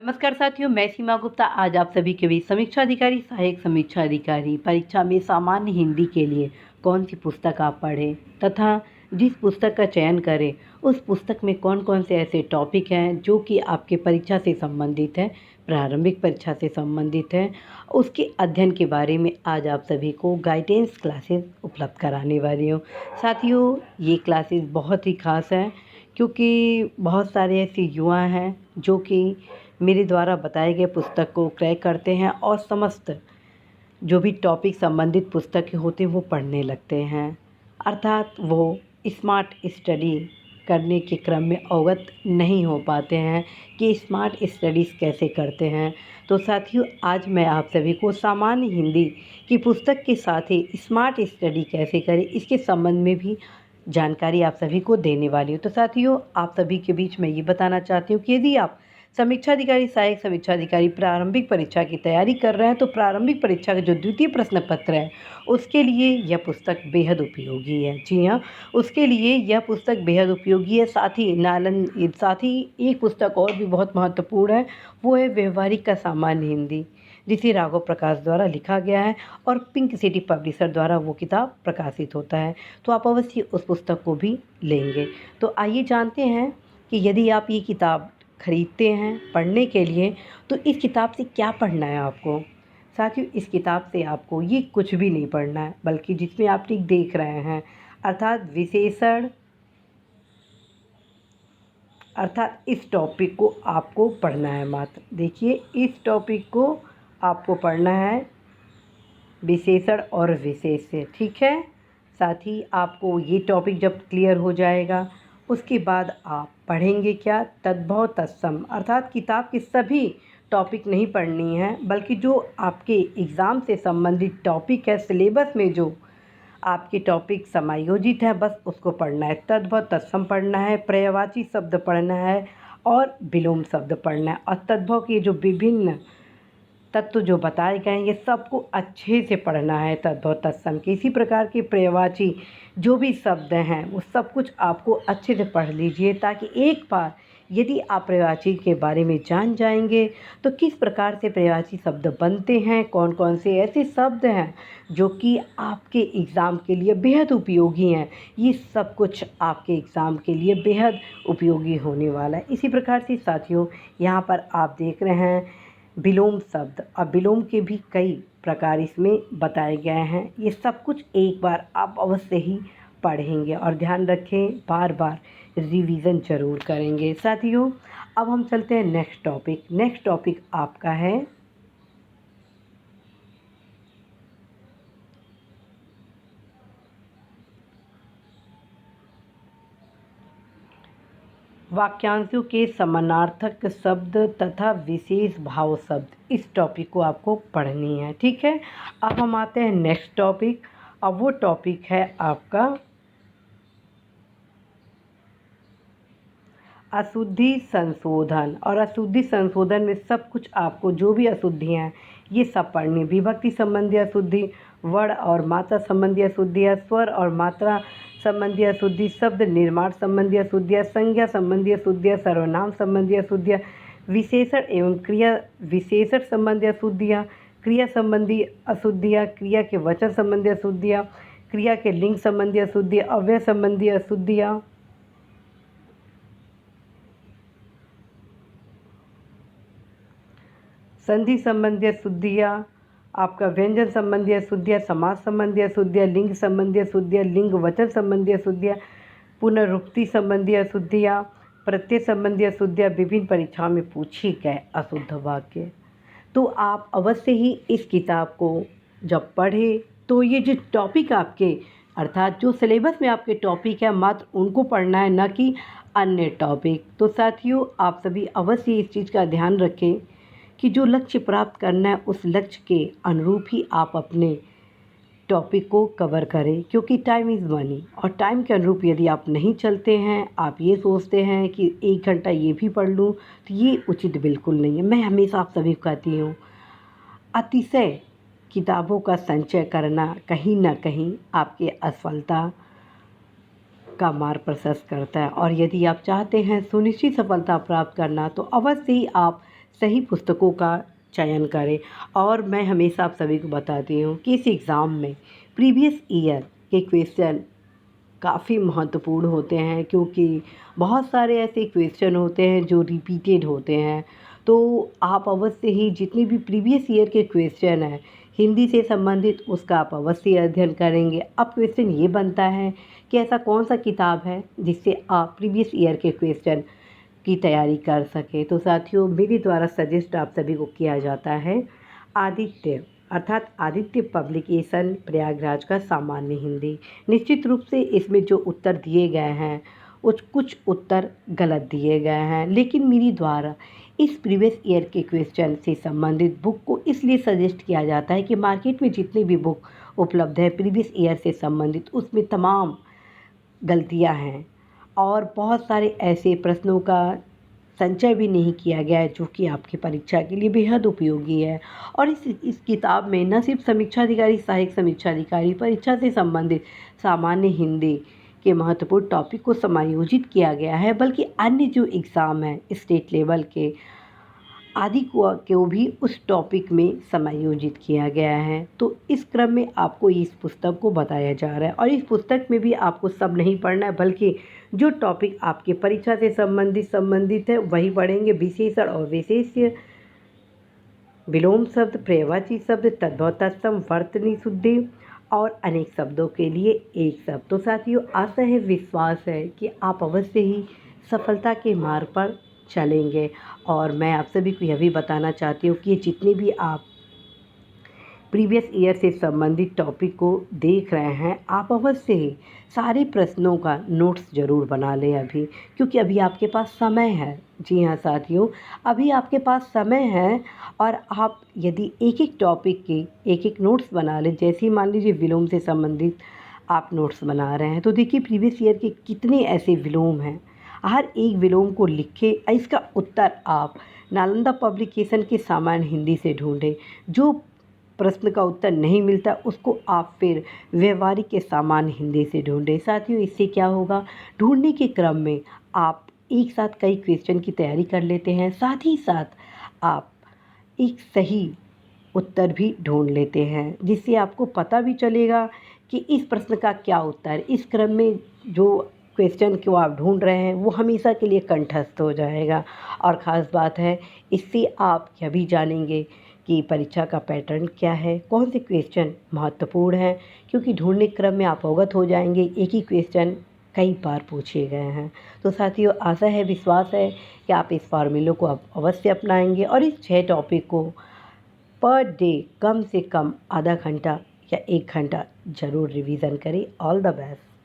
नमस्कार साथियों, मैं सीमा गुप्ता आज आप सभी के बीच समीक्षा अधिकारी, सहायक समीक्षा अधिकारी परीक्षा में सामान्य हिंदी के लिए कौन सी पुस्तक आप पढ़ें तथा जिस पुस्तक का चयन करें उस पुस्तक में कौन कौन से ऐसे टॉपिक हैं जो कि आपके परीक्षा से संबंधित हैं, प्रारंभिक परीक्षा से संबंधित हैं, उसके अध्ययन के बारे में आज आप सभी को गाइडेंस क्लासेस उपलब्ध कराने वाली हूँ। साथियों, ये क्लासेस बहुत ही खास हैं क्योंकि बहुत सारे ऐसे युवा हैं जो कि मेरे द्वारा बताए गए पुस्तक को क्रैक करते हैं और समस्त जो भी टॉपिक संबंधित पुस्तकें होती हैं वो पढ़ने लगते हैं, अर्थात वो स्मार्ट स्टडी करने के क्रम में अवगत नहीं हो पाते हैं कि स्मार्ट स्टडीज़ कैसे करते हैं। तो साथियों, आज मैं आप सभी को सामान्य हिंदी की पुस्तक के साथ ही स्मार्ट स्टडी कैसे करें इसके संबंध में भी जानकारी आप सभी को देने वाली हूँ। तो साथियों, आप सभी के बीच मैं ये बताना चाहती हूँ कि यदि आप समीक्षा अधिकारी, सहायक समीक्षा अधिकारी प्रारंभिक परीक्षा की तैयारी कर रहे हैं तो प्रारंभिक परीक्षा का जो द्वितीय प्रश्न पत्र है उसके लिए यह पुस्तक बेहद उपयोगी है। जी हाँ, उसके लिए यह पुस्तक बेहद उपयोगी है। साथ ही एक पुस्तक और भी बहुत महत्वपूर्ण है, वो है व्यवहारिक का सामान्य हिंदी, जिसे राघव प्रकाश द्वारा लिखा गया है और पिंक सिटी पब्लिशर द्वारा वो किताब प्रकाशित होता है। तो आप अवश्य उस पुस्तक को भी लेंगे। तो आइए जानते हैं कि यदि आप ये किताब खरीदते हैं पढ़ने के लिए तो इस किताब से क्या पढ़ना है आपको। साथियों, इस किताब से आपको ये कुछ भी नहीं पढ़ना है, बल्कि जिसमें आप ठीक देख रहे हैं अर्थात इस टॉपिक को आपको पढ़ना है। मात्र देखिए, इस टॉपिक को आपको पढ़ना है, विशेषण और विशेष से, ठीक है। साथ ही आपको ये टॉपिक जब क्लियर हो जाएगा उसके बाद आप पढ़ेंगे क्या, तद्भव तत्सम, अर्थात किताब के सभी टॉपिक नहीं पढ़नी है बल्कि जो आपके एग्ज़ाम से संबंधित टॉपिक है, सिलेबस में जो आपके टॉपिक समायोजित है बस उसको पढ़ना है। तद्भव तत्सम पढ़ना है, पर्यायवाची शब्द पढ़ना है और विलोम शब्द पढ़ना है। और तद्भव के जो विभिन्न तत्व जो बताए गए हैं ये सबको अच्छे से पढ़ना है तद्भव तत्सम के। इसी प्रकार के पर्यायवाची जो भी शब्द हैं वो सब कुछ आपको अच्छे से पढ़ लीजिए, ताकि एक बार यदि आप पर्यायवाची के बारे में जान जाएंगे तो किस प्रकार से पर्यायवाची शब्द बनते हैं, कौन कौन से ऐसे शब्द हैं जो कि आपके एग्ज़ाम के लिए बेहद उपयोगी हैं, ये सब कुछ आपके एग्ज़ाम के लिए बेहद उपयोगी होने वाला है। इसी प्रकार से साथियों, यहाँ पर आप देख रहे हैं विलोम शब्द, और विलोम के भी कई प्रकार इसमें बताए गए हैं। ये सब कुछ एक बार आप अवश्य ही पढ़ेंगे और ध्यान रखें, बार बार रिवीजन ज़रूर करेंगे। साथियों, अब हम चलते हैं नेक्स्ट टॉपिक आपका है वाक्यांशों के समानार्थक शब्द तथा विशेष भाव शब्द। इस टॉपिक को आपको पढ़नी है, ठीक है। अब हम आते हैं नेक्स्ट टॉपिक। अब वो टॉपिक है आपका अशुद्धि संशोधन। और अशुद्धि संशोधन में सब कुछ आपको जो भी अशुद्धियाँ हैं ये सब पढ़नी। विभक्ति संबंधी अशुद्धि, वर्ण और मात्रा संबंधी अशुद्धियाँ, स्वर और मात्रा संबंधी अशुद्धि, शब्द निर्माण संबंधी अशुद्धियाँ, संज्ञा संबंधी अशुद्धियाँ, सर्वनाम संबंधी अशुद्धियाँ, विशेषण एवं क्रिया विशेषण संबंधी अशुद्धियाँ, क्रिया संबंधी अशुद्धियाँ, क्रिया के वचन संबंधी अशुद्धियाँ, क्रिया के लिंग संबंधी अशुद्धियाँ, अव्यय संबंधी अशुद्धियाँ, संधि संबंधी अशुद्धियाँ, आपका व्यंजन संबंधी अशुद्धियाँ, समास संबंधी अशुद्धियाँ, लिंग संबंधी अशुद्धियाँ, लिंग वचन संबंधी अशुद्धियाँ, पुनरुक्ति संबंधी अशुद्धियाँ, प्रत्यय संबंधी अशुद्धियाँ, विभिन्न परीक्षाओं में पूछे गए अशुद्ध वाक्य। तो आप अवश्य ही इस किताब को जब पढ़ें तो ये जो टॉपिक आपके अर्थात जो सिलेबस में आपके टॉपिक है मात्र उनको पढ़ना है, न कि अन्य टॉपिक। तो साथियों, आप सभी अवश्य इस चीज़ का ध्यान रखें कि जो लक्ष्य प्राप्त करना है उस लक्ष्य के अनुरूप ही आप अपने टॉपिक को कवर करें, क्योंकि टाइम इज़ मनी। और टाइम के अनुरूप यदि आप नहीं चलते हैं, आप ये सोचते हैं कि 1 घंटा ये भी पढ़ लूँ, तो ये उचित बिल्कुल नहीं है। मैं हमेशा आप सभी को कहती हूँ, अतिशय किताबों का संचय करना कहीं ना कहीं आपके असफलता का मार्ग प्रशस्त करता है। और यदि आप चाहते हैं सुनिश्चित सफलता प्राप्त करना तो अवश्य ही आप सही पुस्तकों का चयन करें। और मैं हमेशा आप सभी को बताती हूँ कि इस एग्ज़ाम में प्रीवियस ईयर के क्वेश्चन काफ़ी महत्वपूर्ण होते हैं, क्योंकि बहुत सारे ऐसे क्वेश्चन होते हैं जो रिपीटेड होते हैं। तो आप अवश्य ही जितनी भी प्रीवियस ईयर के क्वेश्चन हैं हिंदी से संबंधित, उसका आप अवश्य अध्ययन करेंगे। अब क्वेश्चन ये बनता है कि ऐसा कौन सा किताब है जिससे आप प्रीवियस ईयर के क्वेश्चन की तैयारी कर सकें। तो साथियों, मेरे द्वारा सजेस्ट आप सभी को किया जाता है आदित्य, अर्थात आदित्य पब्लिकेशन प्रयागराज का सामान्य हिंदी। निश्चित रूप से इसमें जो उत्तर दिए गए हैं कुछ उत्तर गलत दिए गए हैं, लेकिन मेरे द्वारा इस प्रीवियस ईयर के क्वेश्चन से संबंधित बुक को इसलिए सजेस्ट किया जाता है कि मार्केट में जितनी भी बुक उपलब्ध है प्रीवियस ईयर से संबंधित, उसमें तमाम गलतियां हैं और बहुत सारे ऐसे प्रश्नों का संचय भी नहीं किया गया है जो कि आपकी परीक्षा के लिए बेहद उपयोगी है। और इस किताब में न सिर्फ समीक्षा अधिकारी, सहायक समीक्षा अधिकारी, परीक्षा से संबंधित सामान्य हिंदी के महत्वपूर्ण टॉपिक को समायोजित किया गया है, बल्कि अन्य जो एग्ज़ाम है स्टेट लेवल के आदि को भी उस टॉपिक में समायोजित किया गया है। तो इस क्रम में आपको इस पुस्तक को बताया जा रहा है, और इस पुस्तक में भी आपको सब नहीं पढ़ना है, बल्कि जो टॉपिक आपके परीक्षा से संबंधित है वही पढ़ेंगे। विशेषण और विशेष्य, विलोम शब्द, पर्यायवाची शब्द, तद्भव तत्सम, वर्तनी शुद्धि और अनेक शब्दों के लिए एक शब्द। तो साथियों, आशा है, विश्वास है कि आप अवश्य ही सफलता के मार्ग पर चलेंगे। और मैं आप सभी को यह भी बताना चाहती हूँ कि जितने भी आप प्रीवियस ईयर से संबंधित टॉपिक को देख रहे हैं, आप अवश्य ही सारे प्रश्नों का नोट्स ज़रूर बना लें अभी, क्योंकि अभी आपके पास समय है। जी हाँ साथियों, अभी आपके पास समय है, और आप यदि एक एक टॉपिक के एक एक नोट्स बना लें, जैसे ही मान लीजिए विलोम से संबंधित आप नोट्स बना रहे हैं, तो देखिए प्रीवियस ईयर के कितने ऐसे विलोम हैं। हर एक विलोम को लिखे, इसका उत्तर आप नालंदा पब्लिकेशन के सामान्य हिंदी से ढूंढें। जो प्रश्न का उत्तर नहीं मिलता उसको आप फिर व्यवहारिक के सामान्य हिंदी से ढूंढें। साथियों, इससे क्या होगा, ढूंढने के क्रम में आप एक साथ कई क्वेश्चन की तैयारी कर लेते हैं, साथ ही साथ आप एक सही उत्तर भी ढूंढ लेते हैं, जिससे आपको पता भी चलेगा कि इस प्रश्न का क्या उत्तर है। इस क्रम में जो क्वेश्चन को आप ढूंढ रहे हैं वो हमेशा के लिए कंठस्थ हो जाएगा। और ख़ास बात है, इससे आप यह भी जानेंगे कि परीक्षा का पैटर्न क्या है, कौन से क्वेश्चन महत्वपूर्ण हैं, क्योंकि ढूंढने क्रम में आप अवगत हो जाएंगे एक ही क्वेश्चन कई बार पूछे गए हैं। तो साथियों, आशा है, विश्वास है कि आप इस फार्मूले को आप अवश्य अपनाएंगे और इस 6 टॉपिक को पर डे कम से कम आधा घंटा या 1 घंटा ज़रूर रिवीजन करें। All the best.